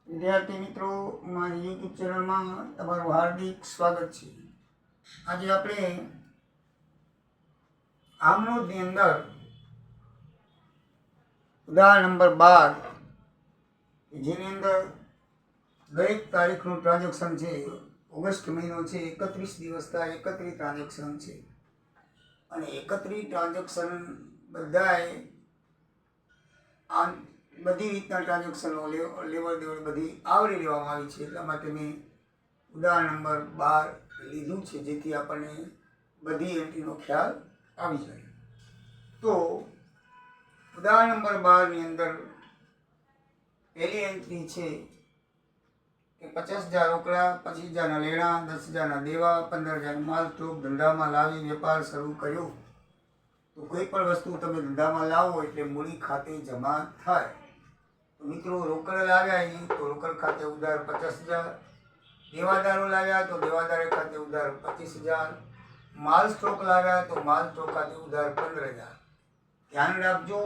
વિદ્યાર્થી મિત્રો, મારી યુટ્યુબ ચેનલમાં તમારું હાર્દિક સ્વાગત છે. આજે આપણે આમનોદની અંદર ઉદાહરણ નંબર 12, જેની અંદર દરેક તારીખનું ટ્રાન્ઝેક્શન છે. ઓગસ્ટ મહિનો છે, 31 દિવસ થાય 31 ટ્રાન્ઝેક્શન છે. અને 31 ટ્રાન્ઝેક્શન બધાએ બધી રીતના ટ્રાન્ઝેક્શનો લેવડ દેવડ બધી આવરી લેવામાં આવી છે. એટલા માટે મેં ઉદાહરણ નંબર 12 લીધું છે, જેથી આપણને બધી એન્ટ્રીનો ખ્યાલ આવી જાય. તો ઉદાહરણ નંબર 12ની અંદર પહેલી એન્ટ્રી છે કે 50,000 રોકડા, 25,000ના લેણા, 10,000ના દેવા, 15,000 માલ સ્ટોક ધંધામાં લાવી વેપાર શરૂ કર્યો. તો કોઈ પણ વસ્તુ તમે ધંધામાં લાવો એટલે મૂડી ખાતે જમા થાય. તો મિત્રો, રોકડ લાવ્યા તો રોકડ ખાતે ઉધાર 50,000, દેવાદારો લાવ્યા તો દેવાદાર ખાતે ઉધાર 25,000, માલ સ્ટોક લાવ્યા તો માલ સ્ટોક ખાતે ઉધાર 15,000. ધ્યાન રાખજો,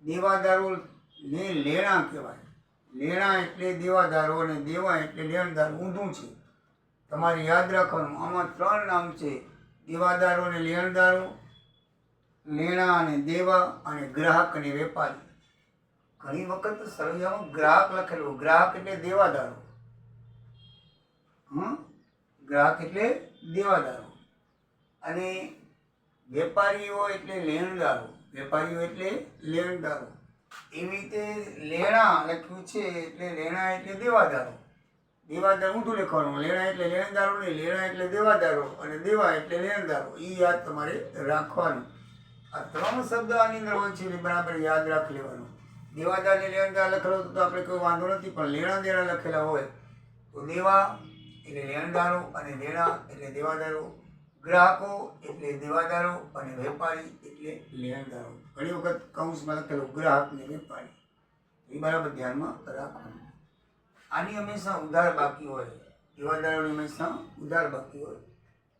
દેવાદારોને લેણા કહેવાય. લેણા એટલે દેવાદારો અને દેવા એટલે લેણદાર. ઊંધું છે, તમારે યાદ રાખવાનું. આમાં 3 નામ છે: દેવાદારો અને લેણદારો, લેણા અને દેવા, અને ગ્રાહક અને વેપારી. ઘણી વખત સરળિયામાં ગ્રાહક લખેલું. ગ્રાહક એટલે દેવાદારો, ગ્રાહક એટલે દેવાદારો, અને વેપારીઓ એટલે લેણદારો, વેપારીઓ એટલે લેણદારો. એવી રીતે લેણા લખ્યું છે એટલે લેણા એટલે દેવાદારો. દેવાદાર ઊંધું લખવાનું. લેણા એટલે લેણદારો નહીં, લેણા એટલે દેવાદારો, અને દેવા એટલે લેણદારો. એ યાદ તમારે રાખવાનું. આ 3 શબ્દ આની અંદર હોય છે, બરાબર યાદ રાખી લેવાનું. દેવાદાર ને લેણદાર લખેલો તો આપણે કોઈ વાંધો નથી, પણ લેણા દેણા લખેલા હોય તો દેવા એટલે લેણદારો અને લેણા એટલે દેવાદારો, ગ્રાહકો એટલે દેવાદારો અને વેપારી એટલે લેણદારો. ઘણી વખત કૌંસમાં લખેલું ગ્રાહક ને વેપારી. એ બરાબર ધ્યાનમાં રાખવાનું. આની હંમેશા ઉધાર બાકી હોય. દેવાદારોની હંમેશા ઉધાર બાકી હોય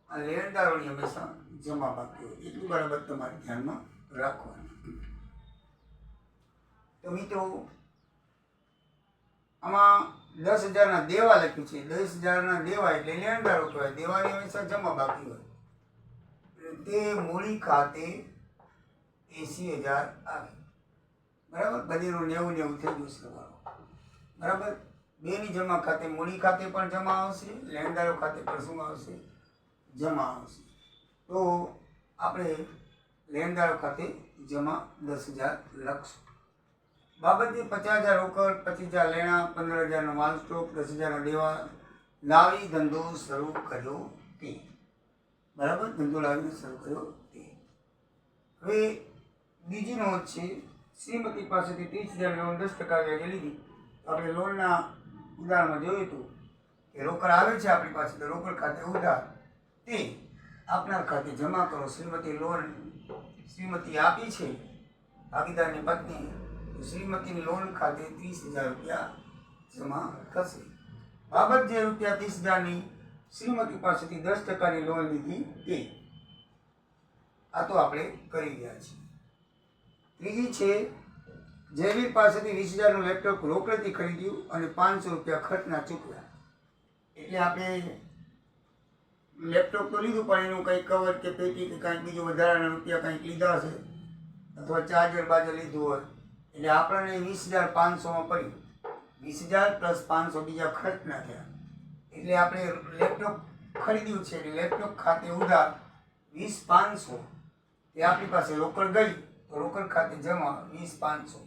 અને લેણદારોની હંમેશા જમા બાકી હોય. એટલું બરાબર તમારે ધ્યાનમાં રાખવાનું. તો મિત્રો, આમાં 10,000ના દેવા લખ્યું છે. 10,000ના દેવા એટલે લેણદારો કહેવાય. દેવાની હંમેશા જમા બાકી હોય. તે મૂડી ખાતે 80,000 આવે. બરાબર, બધીનું 90 થઈ ગયું સરવાળો. બરાબર, બેની જમા ખાતે મૂડી ખાતે પણ જમા આવશે, લેણદારો ખાતે પણ શું આવશે? જમા આવશે. તો આપણે લેણદારો ખાતે જમા 10,000 લખશું. બાબતે 50,000 રોકડ, 25,000 લેણા, 15,000નો માલ સ્ટોક, 10,000ના દેવા લાવી ધંધો શરૂ કર્યો તે. બરાબર, ધંધો લાવીને શરૂ કર્યો તે. હવે બીજી નોંધ છે, શ્રીમતી પાસેથી 30,000 લોન 10% વ્યાજે લીધી. આપણે લોનના ઉદાહરણમાં જોયું હતું કે રોકડ આવે છે આપણી પાસે, તો રોકડ ખાતે ઉધાર તે આપનાર ખાતે જમા કરો. શ્રીમતી આપી છે ભાગીદારની પત્ની, શ્રીમતીની લોન ખાતે 30,000 રૂપિયા જમા થશે. બાબત જે રૂપિયા 30,000ની શ્રીમતી પાસેથી 10%ની લોન લીધી તે. આ તો આપણે કરી ગયા છીએ. ત્રીજી છે, જયવીર પાસેથી 20,000નું લેપટોપ રોકડેથી ખરીદ્યું અને 500 રૂપિયા ખર્ચના ચૂકવ્યા. એટલે આપણે લેપટોપ તો લીધું, પણ એનું કંઈક કવર કે પેટી કે કાંઈક બીજું વધારાના રૂપિયા કંઈક લીધા હશે, અથવા ચાર્જર બાજર લીધું હોય, એટલે આપણને 20,500માં પડ્યું. 20,000 પ્લસ 500 બીજા ખર્ચના થયા. એટલે આપણે લેપટોપ ખરીદ્યું છે, એટલે લેપટોપ ખાતે ઉધાર 20,500. એ આપણી પાસે રોકડ ગઈ તો રોકડ ખાતે જમા 20,500.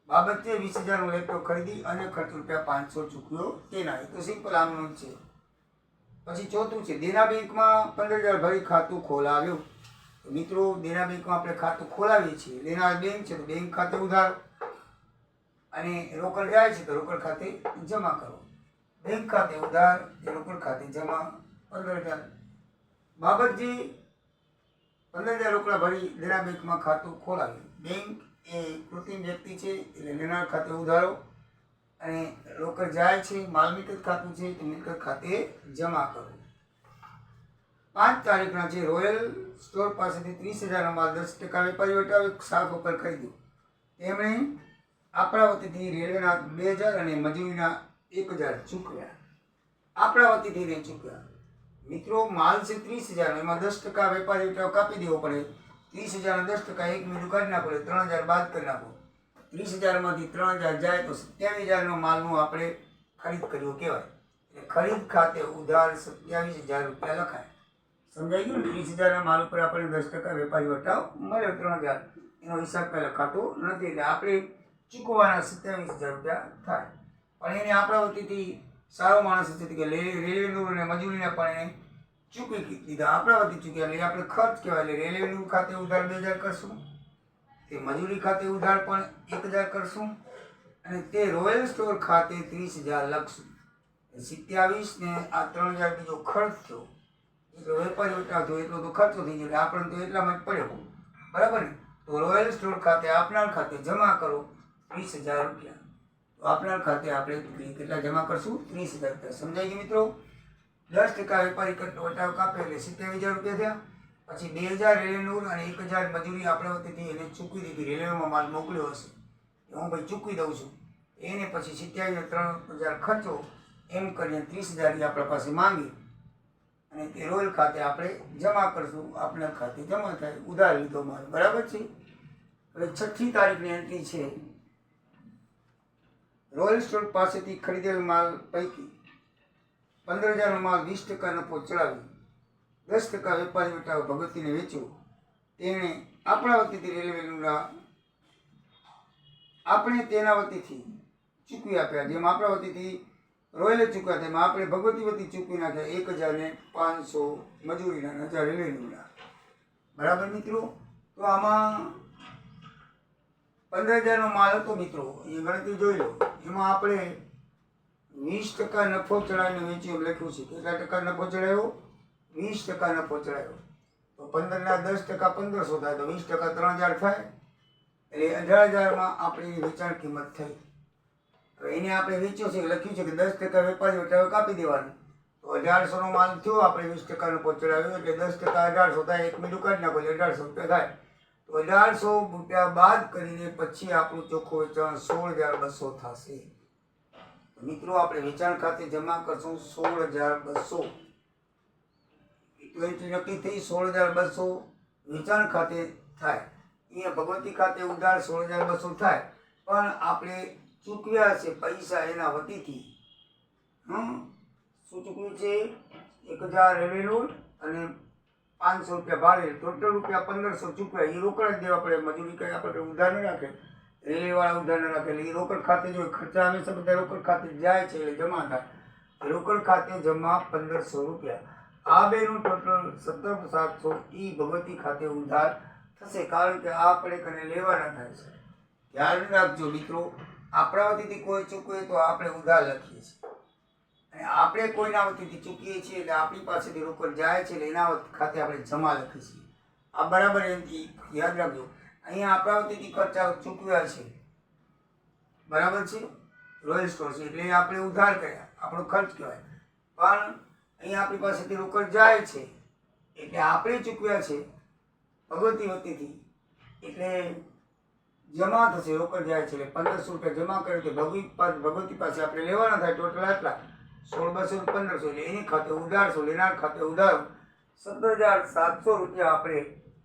બાબતે 20,000નું લેપટોપ ખરીદી અને ખર્ચ રૂપિયા 500 ચૂકવ્યો તેના. એ તો સિમ્પલ આમનું છે. પછી ચોથું છે, દેના બેંકમાં 15,000 ભરી ખાતું ખોલાવ્યું. તો મિત્રો, દેના બેંકમાં આપણે ખાતું ખોલાવીએ છીએ. દેનાર બેંક છે તો બેંક ખાતે ઉધાર, અને રોકડ જાય છે તો રોકડ ખાતે જમા કરો. બેંક ખાતે ઉધાર, રોકડ ખાતે જમા 15,000. બાબતજી 15,000 રોકડા ભરી દેના બેંકમાં ખાતું ખોલાવ્યું. બેંક એ કૃત્રિમ વ્યક્તિ છે, એટલે લેનાર ખાતે ઉધારો, અને રોકડ જાય છે, માલ મિલકત ખાતું છે તો મિલકત ખાતે જમા કરો. 5 તારીખના છે, રોયલ સ્ટોર પાસેથી 30,000નો માલ 10% વેપારી વટાવે શાક ઉપર ખરીદ્યું. તેમણે આપણા વતીથી રેલવેના 2000 અને મજૂરીના 1000 ચૂકવ્યા. આપણા વતીથી નહીં ચૂકવ્યા. મિત્રો માલ છે 30,000, એમાં 10% વેપારી વેચાવ કાપી દેવો પડે. 30,000 ના 10% એક મિનિટ કાઢી નાખો એટલે 3,000 બાદ કરી નાખો. 30,000 માંથી 3,000 જાય તો 27,000 નો માલનું આપણે ખરીદ કર્યો કહેવાય. એટલે ખરીદ ખાતે ઉધાર 27,000 રૂપિયા લખાય. સમજાઈ ગયું ને? 30,000 ના માલ ઉપર આપણે 10% વેપારી વટાવ મળ્યો 3,000, એનો હિસાબ પહેલાં ખાતો નથી. એટલે આપણે ચૂકવવાના 27,000 રૂપિયા થાય. પણ એને આપણા વતીથી સારો માણસ હતો કે રેલવેનું અને મજૂરીના પણ એને ચૂકવી દીધા. આપણા વતી ચૂક્યા એટલે આપણે ખર્ચ કહેવાય. એટલે રેલવેનું ખાતે ઉધાર 2,000 કરશું, તે મજૂરી ખાતે ઉધાર પણ 1,000 કરશું, અને તે રોયલ સ્ટોર ખાતે 30,000 લખશું. 27 ને આ 3,000 બીજો ખર્ચ થયો, એટલો વેપારી વટાવ થયો, એટલો તો ખર્ચો થઈ ગયો. એટલે આપણને તો એટલામાં જ પડ્યો, બરાબર ને? તો રોયલ સ્ટોર ખાતે આપનાર ખાતે જમા કરો 30,000 રૂપિયા. તો આપનાર ખાતે આપણે કેટલા જમા કરશું? 30,000 રૂપિયા. સમજાઈ ગયું મિત્રો? 10% વેપારી વટાવ કાપે એટલે 27,000 રૂપિયા થયા. પછી 2,000 રેલવેનું અને 1,000 મજૂરી આપણા વતીથી એને ચૂકવી દીધી. રેલવેમાં માલ મોકલ્યો હશે એ હું ભાઈ ચૂકવી દઉં છું. એને પછી 27,000 ખર્ચો એમ કરીને 30,000 આપણા પાસે માંગી અને તે રોયલ ખાતે આપણે જમા કરશું. આપણા ખાતે જમા થાય, ઉધાર લીધો માલ, બરાબર છે? હવે 6મી તારીખની એન્ટ્રી છે. રોયલ સ્ટોર પાસેથી ખરીદેલ માલ પૈકી 15,000 નો માલ 20% નફો ચડાવી 10% વેપારી વટાવ ભગવતીને વેચ્યો. તેણે આપણા વતીથી રેલવેના આપણે તેના વતીથી ચૂકવી આપ્યા. જેમ આપણા વતીથી રોયલે ચૂક્યા તેમાં આપણે ભગવતી વતી ચૂકવી નાખ્યા 1,500 મજૂરીના, 1,000 રેલવેના. બરાબર મિત્રો? તો આમાં 15,000 નો માલ હતો મિત્રો, એ ગણતરી જોઈ લો. એમાં આપણે 20% નફો ચડાવીને વેચ્યું એમ લખ્યું છે. કેટલા ટકા નફો ચડાવ્યો? 20% નફો ચડાવ્યો. તો 15 ના 10% 1,500 થાય, તો 20% 3,000 થાય, એટલે 18,000 આપણી વેચાણ કિંમત થઈ. હવે એને આપણે વેચ્યો છે, લખ્યું છે કે 10% વેપારી વટાવે કાપી દેવાનું. તો 1,800 નો માલ થયો, આપણે 20% નફો ચડાવ્યો એટલે 10% 1,800 થાય. એક મિનિટ કાઢી નાખો એટલે 1,800 રૂપિયા થાય. તો 1,800 રૂપિયા બાદ કરીને પછી આપણું ચોખ્ખું વેચાણ 16,200 થશે. મિત્રો આપણે વેચાણ ખાતે જમા કરશું 16,200. એન્ટ્રી નક્કી થઈ. 16,200 વેચાણ ખાતે થાય. અહીંયા ભગવતી ખાતે ઉધાર 16,200 થાય, પણ આપણે ચૂકવ્યા છે પૈસા એના વતીથી. શું ચૂકવ્યું છે? 1,000 રેલવેનું અને 500 રૂપિયા ભાડે, ટોટલ રૂપિયા 1,500 ચૂકવ્યા. એ રોકડ જ દેવા પડે. મજૂરી કંઈ આપણે ઉધાર ન રાખે, રેલવેવાળા ઉધાર ન રાખે. એટલે એ રોકડ ખાતે જો ખર્ચા હંમેશા બધા રોકડ ખાતે જાય છે એટલે જમા થાય. રોકડ ખાતે જમા 1,500 રૂપિયા. આ બેનું ટોટલ 17,700 એ ભગવતી ખાતે ઉધાર થશે, કારણ કે આ આપણે કને લેવાના થાય છે. ધ્યાન રાખજો મિત્રો, આપણા વતીથી કોઈ ચૂકવે તો આપણે ઉધાર લખીએ છીએ, અને આપણે કોઈના વતીથી ચૂકીએ છીએ એટલે આપણી પાસેથી રોકડ જાય છે એટલે એના ખાતે આપણે જમા લખીએ છીએ. આ બરાબર એમથી યાદ રાખજો. અહીંયા આપણા વતીથી ખર્ચા ચૂકવ્યા છે, બરાબર છે? રોયલ સ્ટોર છે એટલે આપણે ઉધાર કર્યા, આપણો ખર્ચ કહેવાય. પણ અહીંયા આપણી પાસેથી રોકડ જાય છે એટલે આપણે ચૂકવ્યા છે ભગવતી વતીથી, એટલે જમા થશે. રોકડ જાય છે એટલે 1,500 રૂપિયા જમા કરે તો ભગવતી પાસે આપણે લેવાના થાય. ટોટલ આટલા 16,200 1,500 એટલે એની ખાતે ઉધારશો, લેનાર ખાતે ઉધારો 17,700 રૂપિયા આપણે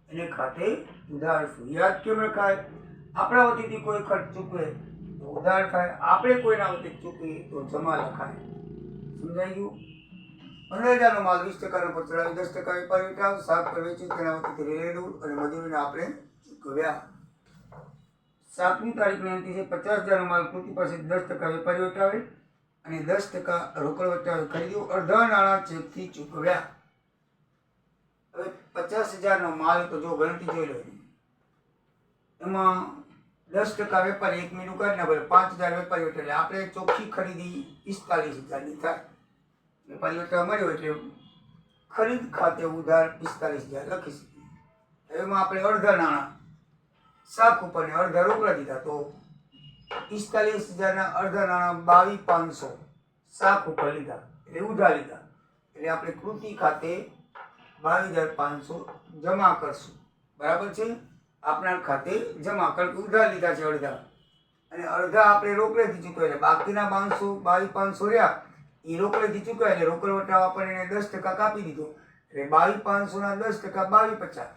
એને ખાતે ઉધારશું. યાદ કેમ રખાય? આપણા વતીથી કોઈ ખર્ચ ચૂકવે તો ઉધાર થાય, આપણે કોઈના વતીથી ચૂકવીએ તો જમા લખાય. સમજાઈ ગયું? 15,000 નો માલ 20% નફો ચડાવી 10% વેપારી વેચાવ, શાક પર વેચી તેના વતીથી રેલવેનું અને મજૂરીને આપણે ચૂકવ્યા. 7મી તારીખની એન્ટ્રી છે. 50,000 નો માલ કૃતિ પાસે 10% વેપારી વટાવે અને 10% રોકડ વટાવે ખરીદ્યું. અડધા નાણાં ચેકથી ચૂકવ્યા. હવે 50,000 નો માલ તો જો ગણતરી જોઈ લો. એમાં 10% વેપારી, એક મિનિટ કાઢી નાખો, 5,000 વેપારી વટાવે એટલે આપણે ચોખ્ખી ખરીદી 45,000 ની થાય. વેપારી વટાવ મળ્યો એટલે ખરીદ ખાતે ઉધાર 45,000 લખી શકીએ. એમાં આપણે અડધા નાણાં શાક ઉપર ને અડધા રોકડા દીધા, તો 45,000 ના અડધા નાણાં 22,500 શાક ઉપર લીધા એટલે ઉધાર લીધા. એટલે આપણે કૃતિ ખાતે 22,500 જમા કરશું. બરાબર છે? આપણા ખાતે જમા, કારણ કે ઉધાર લીધા છે અડધા. અને અડધા આપણે રોકડેથી ચૂકવ્યા, એટલે બાકીના 22,500 રહ્યા એ રોકડેથી ચૂકવ્યા, એટલે રોકડ વટાવ આપણને એને 10% કાપી દીધો, એટલે 22,500 ના 10% 22,50,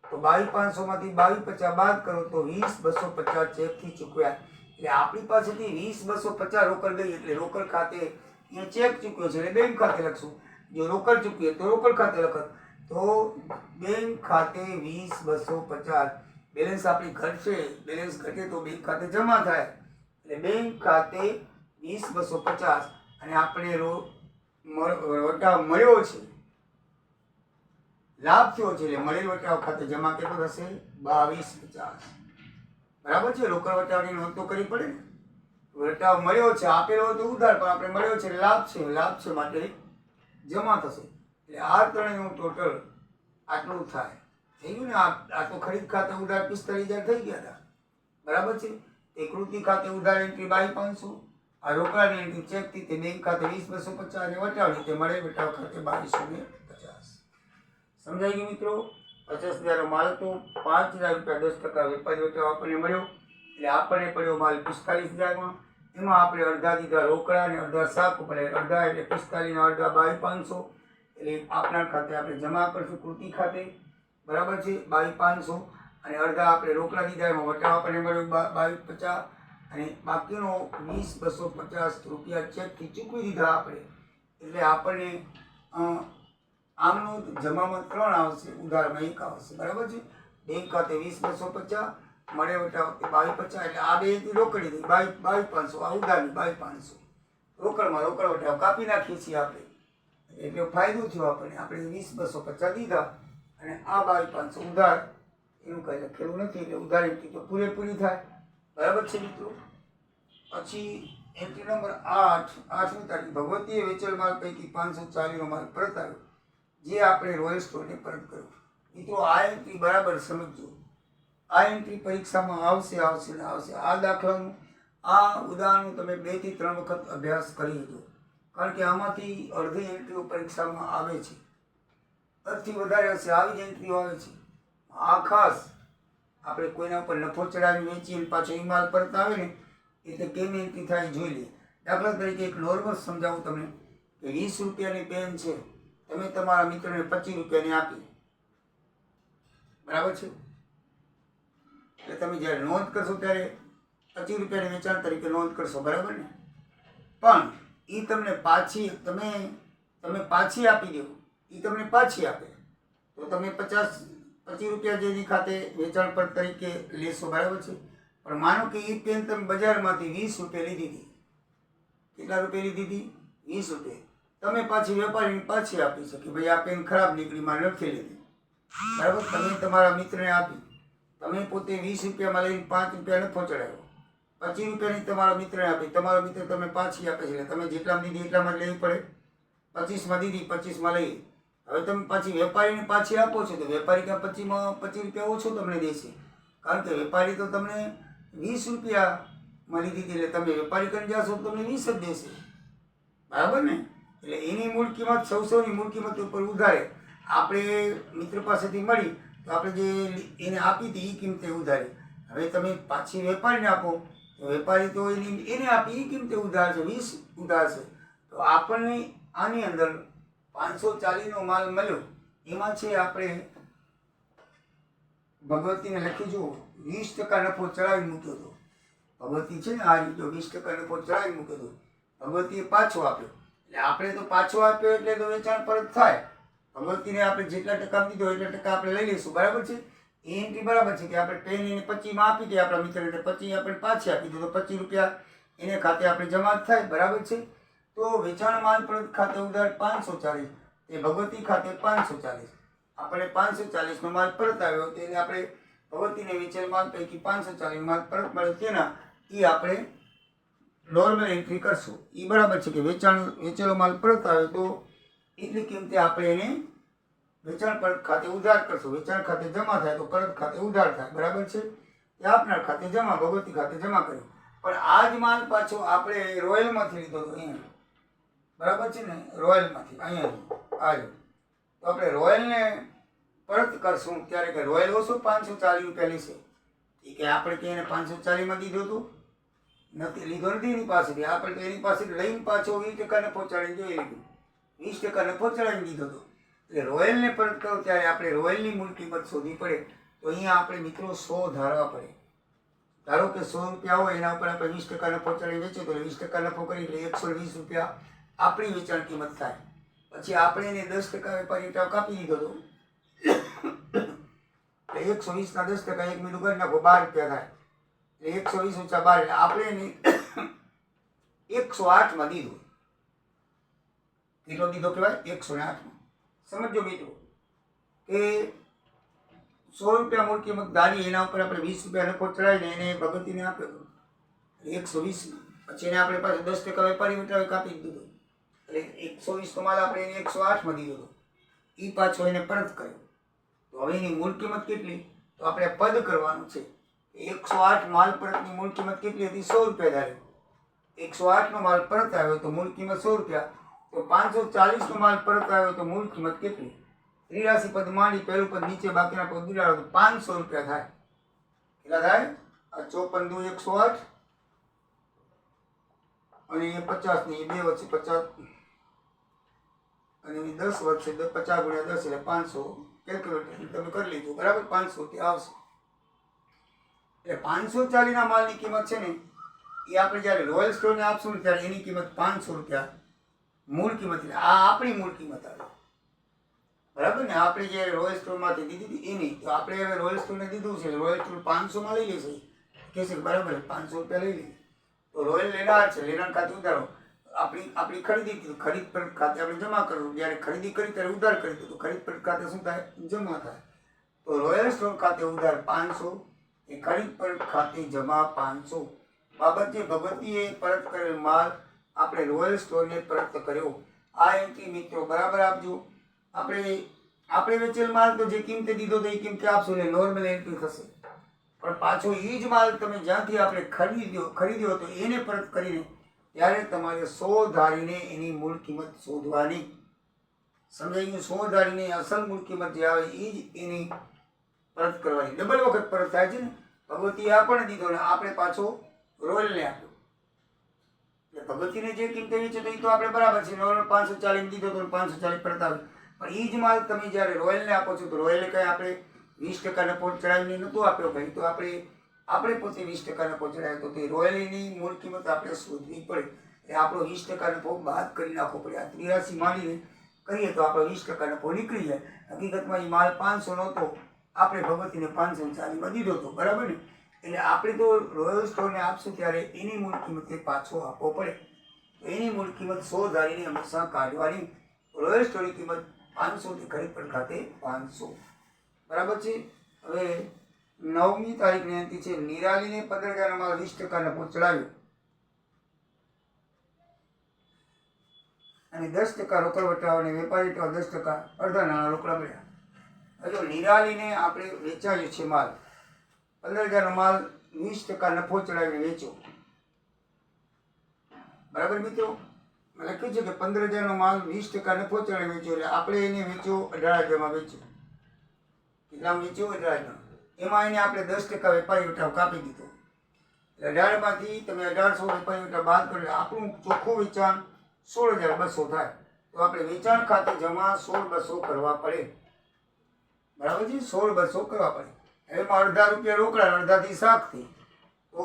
તો 22,500 માંથી 22,50 બાદ કરો તો 20,250 ચેકથી ચૂકવ્યા. એટલે આપણી પાસેથી 20,250 રોકડ ગઈ, એટલે રોકડ ખાતે એ ચેક ચૂક્યો છે એટલે બેંક ખાતે લખશું. જો રોકડ ચૂકવીએ તો રોકડ ખાતે લખત, તો બેંક ખાતે 20,250 બેલેન્સ આપણી ઘટશે, બેલેન્સ ઘટે તો બેંક ખાતે જમા થાય, એટલે બેંક ખાતે 20,250 અને આપણે વટાવ મળ્યો છે, લાભ થયો છે, એટલે મળેલ વટાવ ખાતે જમા કેટલો થશે? 22,50. બરાબર છે. રોકડ વટાવની નોંધ તો કરવી પડે ને. વટાવ મળ્યો છે, આપેલો હતો ઉધાર, પણ આપણે મળ્યો છે લાભ છે, લાભ છે માટે જમા થશે, એટલે આ ત્રણેયનું ટોટલ આટલું થાય. થઈ ગયું ને. આ તો ખરીદ ખાતે ઉધાર 45,000 થઈ ગયા હતા, બરાબર છે. એ કૃતિ ખાતે ઉધાર એન્ટ્રી 22,500, આ રોકડાની એન્ટ્રી ચેકથી તે બેંક ખાતે 20,250 અને વટાવની તે મળે વટાવ ખાતે 22,50. સમજાઈ ગયું મિત્રો? 50,000 માલ તો 5,000 રૂપિયા 10% વેપારી વટાવ આપણને મળ્યો, એટલે આપણને પડ્યો માલ 45,000માં. એમાં આપણે અડધા દીધા રોકડા અને અડધા શાક ઉપર, અડધા એટલે 45 ના અડધા 22,500, એટલે આપના ખાતે આપણે જમા કરશું કૃતિ ખાતે, બરાબર છે, 22,500, અને અડધા આપણે રોકડા દીધા એમાં વટાવ આપણને મળ્યો 22,50, અને બાકીનો 20,250 રૂપિયા ચેકથી ચૂકવી દીધા આપણે, એટલે આપણને આમનું જમામાં 3 આવશે, ઉધારમાં 1 આવશે, બરાબર છે. બેંક ખાતે 20,250 મળે વટાવ 22,50, એટલે આ બે રોકડી થઈ 22,500, આ ઉધારની 22,500, રોકડમાં રોકડ વટાવ કાપી નાખીએ છીએ આપણે, એટલે ફાયદો થયો આપણને. આપણે 20,250 દીધા અને આ 22,500 ઉધાર, એનું કંઈ લખેલું નથી, એટલે ઉધાર એન્ટ્રી તો પૂરેપૂરી થાય, બરાબર છે મિત્રો. પછી એન્ટ્રી નંબર 8મી તારીખ, ભગવતીએ વેચેલ માલ પૈકી 540નો માલ પરત આવ્યો, જે આપણે રોયલ સ્ટોરને પરત કર્યો. મિત્રો આ એન્ટ્રી બરાબર સમજજો. આ એન્ટ્રી પરીક્ષામાં આવશે ને આવશે. આ દાખલાનું, આ ઉદાહરણનું તમે 2 થી 3 વખત અભ્યાસ કરી લો, કારણ કે આમાંથી અડધી એન્ટ્રીઓ પરીક્ષામાં આવે છે, અડધી વધારે હશે આવી જ એન્ટ્રીઓ આવે છે. આ ખાસ આપણે કોઈના ઉપર નફો ચડાવી વેચીને પાછો એ માલ પરત આવે ને, એટલે કેમ એન્ટ્રી થાય જોઈ લઈએ. દાખલા તરીકે એક નોર્મલ સમજાવું તમને કે 20 રૂપિયાની પેન છે, તમે તમારા મિત્રને 25 રૂપિયાની આપી, બરાબર છે. એટલે તમે જ્યારે નોંધ કરશો ત્યારે 25 રૂપિયાની વેચાણ તરીકે નોંધ કરશો, બરાબર ને. પણ એ તમને તમે પાછી આપી દો, એ તમને પાછી આપે તો તમે 25 રૂપિયા જેની ખાતે વેચાણ પર તરીકે લેશો, બરાબર છે. પણ માનો કે એ પેન તમે બજારમાંથી 20 રૂપિયા લીધી હતી. કેટલા રૂપિયા લીધી હતી? 20 રૂપિયા. તમે પાછી વેપારીને પાછી આપી છે કે ભાઈ આ પેન ખરાબ નીકળી, મારે નથી લેવી, બરાબર. તમે તમારા મિત્રને આપી, તમે પોતે 20 રૂપિયામાં લઈને 5 રૂપિયા નફો ચડાવ્યો, 25 રૂપિયાની તમારા મિત્રને આપી, તમારો મિત્ર તમે પાછી આપે છે, એટલે તમે જેટલામાં દીધી એટલામાં લેવી પડે. 25માં દીધી, 25માં લઈ, હવે તમે પાછી વેપારીને પાછી આપો છો તો વેપારી કાં 25માં 25 રૂપિયા ઓછો તમને દેશે, કારણ કે વેપારી તો તમને 20 રૂપિયામાં લીધી હતી, એટલે તમે વેપારી કરી જશો તો તમને 20 જ દેશે, બરાબર ને. એટલે એની મૂળ કિંમત 100ની મૂળ કિંમત ઉપર ઉધારે આપણે મિત્ર પાસેથી મળી, તો આપણે જે એને આપી હતી એ કિંમતે ઉધારી. હવે તમે પાછી વેપારીને આપો તો વેપારી તો એને આપી એ કિંમતે ઉધાર છે, 20 ઉધાર છે. તો આપણને આની અંદર 540નો માલ મળ્યો, એમાં છે આપણે ભગવતીને લખી જુઓ 20% નફો ચડાવી મૂક્યો હતો. ભગવતી છે ને આ રીતે 20% નફો ચડાવી મૂક્યો હતો, ભગવતીએ પાછો આપ્યો, એટલે આપણે તો પાછો આપ્યો એટલે તો વેચાણ પરત થાય. ભગવતીને આપણે જેટલા ટકા દીધો એટલા ટકા આપણે લઈ લઈશું, બરાબર છે. એ એન્ટ્રી બરાબર છે કે આપણે પેન એને 25માં આપી દઈએ આપણા મિત્રને, એટલે 25 આપણે પાછી આપી દો તો 25 રૂપિયા એને ખાતે આપણે જમા થાય, બરાબર છે. તો વેચાણ માલ પરત ખાતે ઉધાર 540, તે ભગવતી ખાતે 540, આપણે 540નો માલ પરત આવ્યો, તેને આપણે ભગવતીને વેચેલ માલ પૈકી 540 માલ પરત મળ્યો, તેના એ આપણે નોર્મલ એન્ટ્રી કરશું. એ બરાબર છે કે વેચેલો માલ પરત આવ્યો તો એટલી કિંમતે આપણે એને વેચાણ પરત ખાતે ઉધાર કરશું. વેચાણ ખાતે જમા થાય તો પરત ખાતે ઉધાર થાય, બરાબર છે. એ આપના ખાતે જમા, ભગવતી ખાતે જમા કર્યું. પણ આ જ માલ પાછો આપણે રોયલમાંથી લીધો હતો, અહીંયા, બરાબર છે ને, રોયલમાંથી અહીંયા આવ્યો, તો આપણે રોયલને પરત કરશું ત્યારે કે રોયલ ઓછો 540 રૂપિયા લેશે, એ કે આપણે કે એને 540માં દીધો હતો, નથી લીધો નથી એની પાસેથી, આપણે તો એની પાસેથી લઈને પાછો 20% નફો ચડાવીને જોઈ લીધું, 20% નફો ચડાવી દીધો હતો. એટલે રોયલને પરત કરો ત્યારે આપણે રોયલની મૂળ કિંમત શોધવી પડે. તો અહીંયા આપણે મિત્રો 100 ધારવા પડે. ધારો કે 100 રૂપિયા હોય, એના ઉપર આપણે 20% નફો ચડાવી વેચો તો 20% નફો કરી એટલે 120 રૂપિયા આપણી વેચાણ કિંમત થાય. પછી આપણે એને 10% વેપારી ભાવ કાપી દીધો હતો, એટલે 120 ના 10% 1 મિનિટ કરી નાખો 12 રૂપિયા થાય. એટલે 120 ઓછા 12 એટલે આપણે એને 108 માં દીધું. કેટલો દીધો કહેવાય? 108 માં. સમજો મિત્રો કે 100 રૂપિયા મૂળ કિંમત ધારી, એના ઉપર આપણે 20 રૂપિયા નફો ચડાવીને એને ભગવતીને આપ્યો હતો 120 માં. પછી એને આપણે પાસે 10% વેપારી વેચાવે કાપી દીધું, એટલે 120 નો માલ આપણે એને 108 માં દીધો હતો. એ પાછો એને પરત કર્યો. તો હવે એની મૂળ કિંમત કેટલી? તો આપણે પદ કરવાનું છે. 108 માલ પરતની મૂળ કિંમત કેટલી હતી? 100 રૂપિયા ધારે. 108 નો માલ પરત આવ્યો તો મૂળ કિંમત 100 રૂપિયા. તો 540 નો માલ પરત આવ્યો તો મૂળ કિંમત કેટલી? 83 પદ માંડી પહેલું પદ નીચે બાકીના પદ ઉડાડો તો 500 રૂપિયા થાય. કેટલા થાય? આ 54 દુ 108 અને એ 50 ની બે વચ્ચે 50 અને 10 વચ્ચે 50 ગુણ્યા 10 એટલે 500. કેલ્ક્યુલેટર તમે કરી લીધું બરાબર, 500 થી આવશે. એટલે 540 ના માલની કિંમત છે ને એ આપણે જ્યારે રોયલ સ્ટોરને આપશું ને ત્યારે એની કિંમત 500 રૂપિયા મૂળ કિંમત. એટલે આ આપણી મૂળ કિંમત આવે બરાબર ને. આપણે જે રોયલ સ્ટોરમાંથી દીધી હતી એની, તો આપણે હવે રોયલ સ્ટોરને દીધું છે, રોયલ સ્ટોર 500 માં લઈ લેશે કહેશે કે બરાબર 500 રૂપિયા લઈ લઈએ. તો રોયલ લેનાર છે, લેનાર ખાતે ઉધારો. આપણી ખરીદી હતી, ખરીદ પર ખાતે આપણે જમા કરવું. જ્યારે ખરીદી કરી ત્યારે ઉધાર કરી દીધું, ખરીદ પર ખાતે શું થાય? જમા થાય. તો રોયલ સ્ટોર ખાતે ઉધાર 500, એ ખરીદ પર ખાતે જમા 500. બાબત જે ભગવતીએ પરત કરેલ માલ આપણે રોયલ સ્ટોરને પરત કર્યો. આ એન્ટ્રી મિત્રો બરાબર આપજો. આપણે વેચેલ માલ તો જે કિંમતે દીધો તો એ કિંમતે આપશો એટલે નોર્મલ એન્ટ્રી થશે. પણ પાછો એ જ માલ તમે જ્યાંથી આપણે ખરીદ્યો તો એને પરત કરીને ત્યારે તમારે 100 ધારીને એની મૂળ કિંમત શોધવાની. સમજાઈ ગયું? 100 ધારીને અસલ મૂળ કિંમત જે આવે એ જ એની પરત કરવાની. ડબલ વખત પરત થાય છે ને. ભગવતીએ આપણને દીધો ને આપણે પાછો રોયલને આપ્યો. એટલે ભગવતીને જે કિંમતે વેચે તો એ તો આપણે બરાબર છે, નોર્મલ 540 દીધો તો 540 પરત આવે. પણ એ જ માલ તમે જ્યારે રોયલને આપો છો તો રોયલે કંઈ આપણે 20% નફો ચડાવીને નહોતો આપ્યો ભાઈ, તો આપણે પોતે 20% નફો ચડાવ્યો. તો તે રોયલની મૂળ કિંમત આપણે શોધવી પડે. એટલે આપણો 20% નફો બાદ કરી નાખવો પડે. આ 83 માંડીને કરીએ તો આપણો 20% નફો નીકળી જાય. હકીકતમાં એ માલ 500 નહોતો, આપણે ભગવતીને 540 માં દીધો હતો બરાબર ને. એટલે આપણે તો રોયલ સ્ટોરને આપશું ત્યારે એની મૂળ કિંમતે પાછો આપવો પડે. તો એની મૂળ કિંમત 100 ધારીને હંમેશા કાઢવાની. રોયલ સ્ટોરની કિંમત 500 થી ખરીદ પર ખાતે 500 બરાબર છે. હવે 9મી તારીખની અંતિ છે. નિરાલીને 15,000 માલ 20% નફો ચડાવ્યો અને 10% રોકડ વટાવ અને વેપારી 10% અડધા નાણાં રોકડા મળ્યા. હવે નિરાલીને આપણે વેચાયું છે માલ 15,000 માલ 20% નફો ચડાવીને વેચ્યો બરાબર મિત્રો. લખ્યું છે કે 15,000 માલ 20% નફો ચડાવી વેચ્યો. એટલે આપણે એને વેચ્યો 18,000 માં વેચ્યો. કેટલામાં વેચ્યો? 18,000. એમાં એને આપણે 10% વેપારી વટાવ કાપી દીધો. 18 માંથી તમે 1800 વેપારી વટાવ બાદ કરો એટલે આપણું ચોખ્ખું વેચાણ 16,200 થાય. તો આપણે વેચાણ ખાતે જમા 16,200 કરવા પડે બરાબર છે. 16,200 કરવા પડે. એમાં અડધા રૂપિયા રોકડા, અડધાથી શાકથી, તો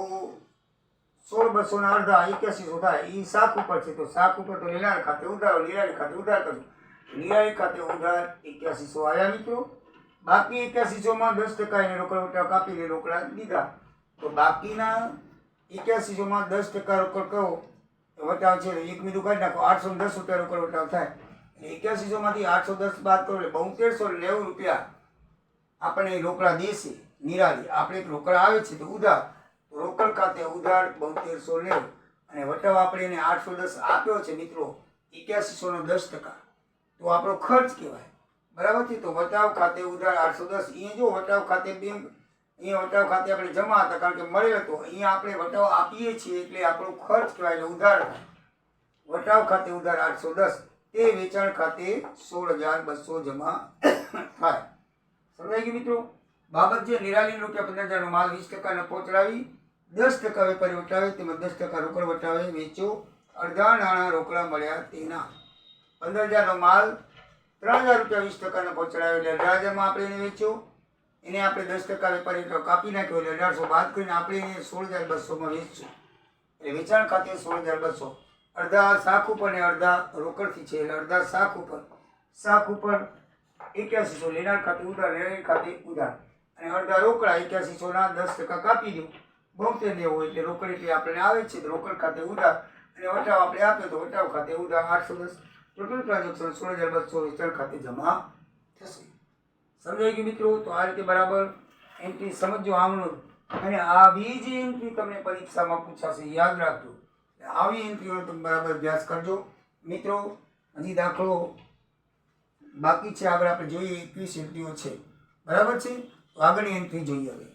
16,200 ના અડધા 8100 થાય. એ શાક ઉપર છે, તો શાક ઉપર તો નિરાળી ખાતે ઉધારો, નિરાળી ખાતે ઉધાર કરજો. નિરાળી ખાતે ઉધાર 8100 આવ્યા મિત્રો. બાકી 8100 માં 10% એને રોકડ વટાવ કાપીને રોકડા દીધા. તો બાકીના 8100 માં 10% રોકડ કરો વટાવ છે, એક મીઠું કાઢી નાખો, 810 રૂપિયા રોકડ વટાવ થાય. 8100 માંથી 810 બાદ કરો એટલે 7290 રૂપિયા આપણને રોકડા દેશે નિરાળી. આપણે એક રોકડા આવે છે તો ઉધાર, રોકડ ખાતે ઉધાર 7290 અને વટાવ આપણે એને 810 આપ્યો છે મિત્રો 8100 નો 10%, તો આપણો ખર્ચ કહેવાય બરાબર છે. તો વટાવ ખાતે ઉધાર 810. અહીંયા જો વટાવ ખાતે બેંક, અહીંયા વટાવ ખાતે આપણે જમા હતા કારણ કે મળેલ હતો. અહીંયા આપણે વટાવ આપીએ છીએ એટલે આપણો ખર્ચ કહેવાય, એટલે ઉધાર થાય. વટાવ ખાતે ઉધાર 810, તે વેચાણ ખાતે 16,200 જમા થાય. સમજાઈ ગયું મિત્રો? બાબત જે નિરાલી રૂપિયા 15,000 માલ 20% નફો ચડાવી 10% વેપારી વટાવે તેમજ 10% રોકડ વટાવે વેચો. અડધા નાણાં રોકડા મળ્યા તેના 15,000નો માલ 3,000 રૂપિયા 20%નો પહોંચાડ્યો એટલે 18,000માં આપણે એને વેચ્યો. એને આપણે 10% વેપારી કાપી નાખ્યો એટલે 1800 બાદ કરીને આપણે એને 16,200માં વેચશું. એટલે વેચાણ ખાતે 16,200. અડધા શાખ ઉપર ને અડધા રોકડથી છે એટલે અડધા શાખ ઉપર 8100 લેનાર ખાતે ઉધાર, લેનાર ખાતે ઉધાર અને અડધા રોકડા 8100ના 10% કાપી દો. 72 હોય એટલે રોકડ એટલે આપણને આવે છે તો રોકડ ખાતે ઉધાર અને વટાવ આપણે આપે તો વટાવ ખાતે ઉધાર 810. ટોટલ ટ્રાન્ઝેક્શન 16,200 વેચાણ ખાતે જમા થશે. સમજાઈ ગયું મિત્રો? તો આ રીતે બરાબર એન્ટ્રી સમજો આમનું. અને આવી જ એન્ટ્રી તમને પરીક્ષામાં પૂછાશે, યાદ રાખજો. આવી એન્ટ્રીનો તમે બરાબર અભ્યાસ કરજો મિત્રો. હજી દાખલો બાકી છે, આગળ આપણે જોઈએ 21 એન્ટ્રીઓ છે, બરાબર છે? તો આગળની એન્ટ્રી જોઈએ હવે.